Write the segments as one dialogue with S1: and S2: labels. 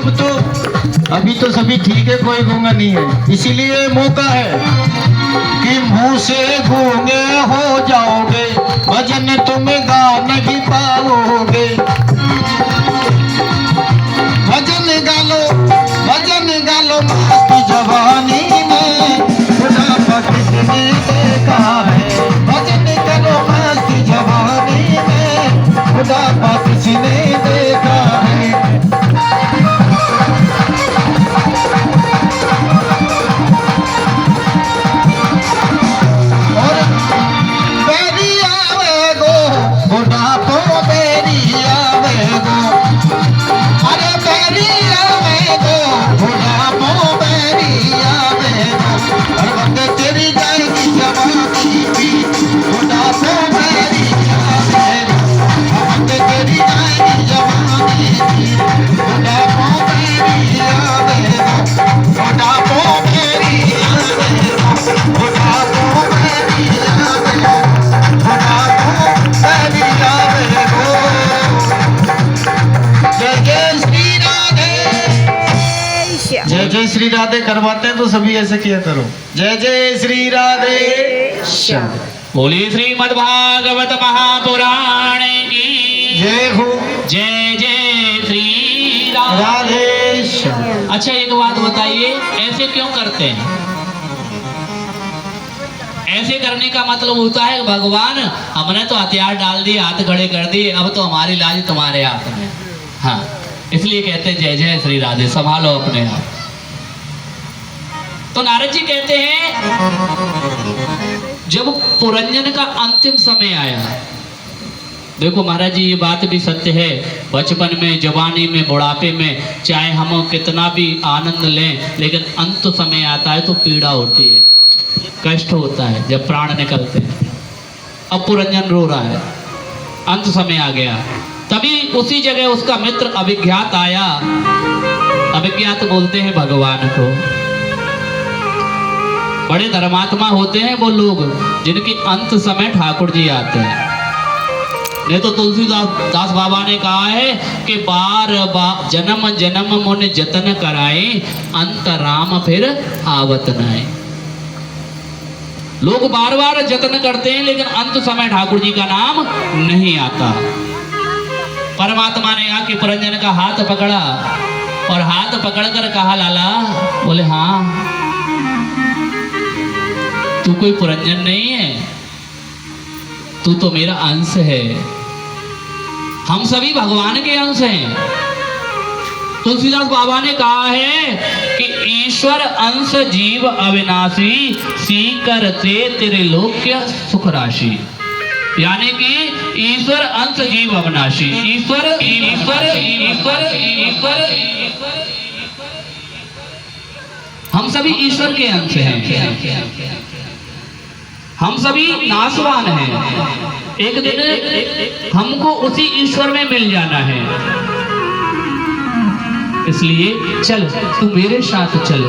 S1: अभी तो सभी ठीक है, कोई गूंगा नहीं है, इसीलिए मौका है कि मुंह से गूंगे हो जाओगे, भजन तुम गा नहीं पाओगे। भजन गा लो मस्त जवानी में, बुढ़ापा किसने देखा है। भजन करो मस्त जवानी में, बुढ़ापा किसने देखा है। जय जय श्री राधे करवाते हैं तो सभी ऐसे किया करो। जय जय श्री राधे श्याम।
S2: बोलिए श्रीमद् भागवत महापुराण की
S1: जय हो।
S2: जय जय श्री
S1: राधे श्याम।
S2: अच्छा एक बात बताइए, ऐसे क्यों करते हैं? ऐसे करने का मतलब होता है भगवान हमने तो हथियार डाल दिए, हाथ खड़े कर दिए, अब तो हमारी लाज तुम्हारे हाथ में। हाँ, इसलिए कहते हैं जय जय श्री राधे, संभालो अपने आप। तो नारद जी कहते हैं जब पुरंजन का अंतिम समय आया, देखो महाराज जी ये बात भी सत्य है, बचपन में, जवानी में, बुढ़ापे में चाहे हम कितना भी आनंद लें, लेकिन अंत समय आता है तो पीड़ा होती है, कष्ट होता है जब प्राण निकलते हैं। अब पुरंजन रो रहा है, अंत समय आ गया। तभी उसी जगह उसका मित्र अभिज्ञात आया। अभिज्ञात बोलते हैं भगवान को। बड़े धर्मात्मा होते हैं वो लोग जिनके अंत समय ठाकुर जी आते हैं। नहीं तो तुलसीदास बाबा ने कहा है कि बार जन्म जन्म मुन जतन कराए, अंत राम फिर आवत नाए। लोग बार बार जतन करते हैं लेकिन अंत समय ठाकुर जी का नाम नहीं आता। परमात्मा ने आके पुरंजन का हाथ पकड़ा और हाथ पकड़कर कहा लाला, बोले हाँ तू कोई पुरंजन नहीं है, तू तो मेरा अंश है, हम सभी भगवान के अंश हैं। तुलसीदास बाबा ने कहा है कि ईश्वर अंश जीव अविनाशी, सीकर ते तेरे लोक्य सुख राशि। यानी कि ईश्वर अंश जीव अविनाशी, ईश्वर ईश्वर ईश्वर ईश्वर हम सभी ईश्वर के अंश हैं, हम सभी नाशवान हैं, एक दिन हमको उसी ईश्वर में मिल जाना है। इसलिए चल तू मेरे साथ चल।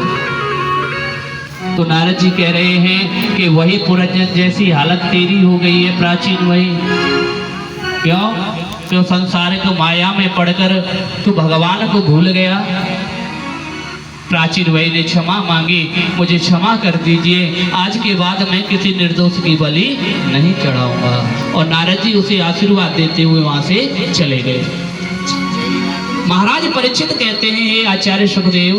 S2: तो नारद जी कह रहे हैं कि वही पुरंजन जैसी हालत तेरी हो गई है प्राचीन, वही क्यों संसार को माया में पड़कर तू भगवान को भूल गया। प्राचीन वही ने क्षमा मांगी, मुझे क्षमा कर दीजिए, आज के बाद मैं किसी निर्दोष की बलि नहीं चढ़ाऊंगा। और नारद जी उसे आशीर्वाद देते हुए वहां से चले गए। महाराज परीक्षित कहते हैं, हे आचार्य सुखदेव,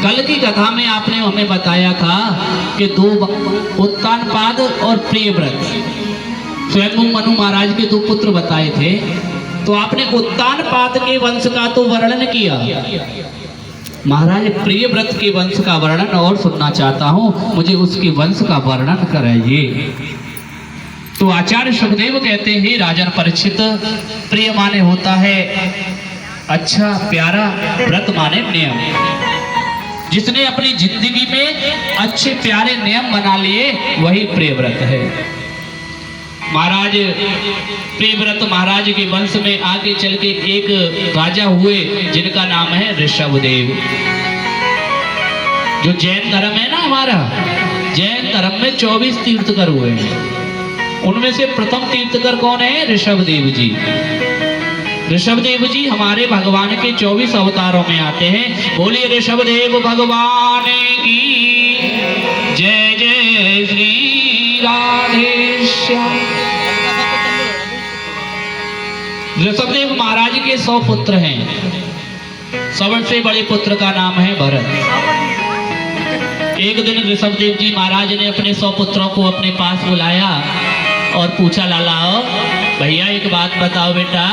S2: कल की कथा में आपने हमें बताया था कि दो उत्तानपाद और प्रियव्रत, स्वयं मनु महाराज के दो पुत्र बताए थे। तो आपने उत्तानपाद के वंश का तो वर्णन किया, महाराज प्रियव्रत के वंश का वर्णन और सुनना चाहता हूं, मुझे उसके वंश का वर्णन कराइए। तो आचार्य सुखदेव कहते हैं, राजन परीक्षित, प्रिय माने होता है अच्छा प्यारा, व्रत माने नियम। जिसने अपनी जिंदगी में अच्छे प्यारे नियम बना लिए वही प्रियव्रत है। महाराज प्रियव्रत महाराज के वंश में आगे चल के एक राजा हुए जिनका नाम है ऋषभदेव। जो जैन धर्म है ना हमारा, जैन धर्म में 24 तीर्थकर हुए हैं, उनमें से प्रथम तीर्थकर कौन है? ऋषभदेव जी। ऋषभदेव जी हमारे भगवान के 24 अवतारों में आते हैं। बोलिए ऋषभदेव भगवान की जय जय श्री राधे श्याम। ऋषभदेव महाराज के 100 पुत्र हैं। सबसे बड़े पुत्र का नाम है भरत। एक दिन ऋषभदेव जी महाराज ने अपने 100 पुत्रों को अपने पास बुलाया और पूछा, लालाओ भैया एक बात बताओ बेटा,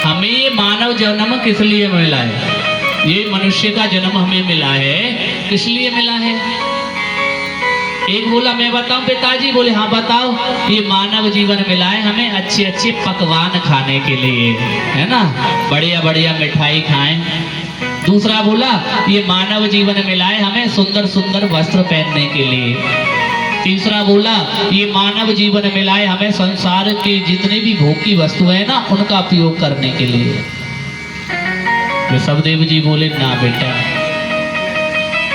S2: हमें ये मानव जन्म किस लिए मिला है? ये मनुष्य का जन्म हमें मिला है, किस लिए मिला है? एक बोला मैं बताऊं पिताजी। बोले हाँ बताओ। ये मानव जीवन मिला है हमें अच्छे अच्छे पकवान खाने के लिए, है ना, बढ़िया बढ़िया मिठाई खाएं। दूसरा बोला ये मानव जीवन मिला है हमें सुंदर सुंदर वस्त्र पहनने के लिए। तीसरा बोला ये मानव जीवन मिला है हमें संसार के जितने भी भोग की वस्तुएं हैं ना उनका उपयोग करने के लिए। ऋषभदेव जी बोले ना बेटा,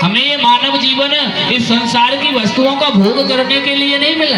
S2: हमें ये मानव जीवन इस संसार की वस्तुओं का भोग करने के लिए नहीं मिला।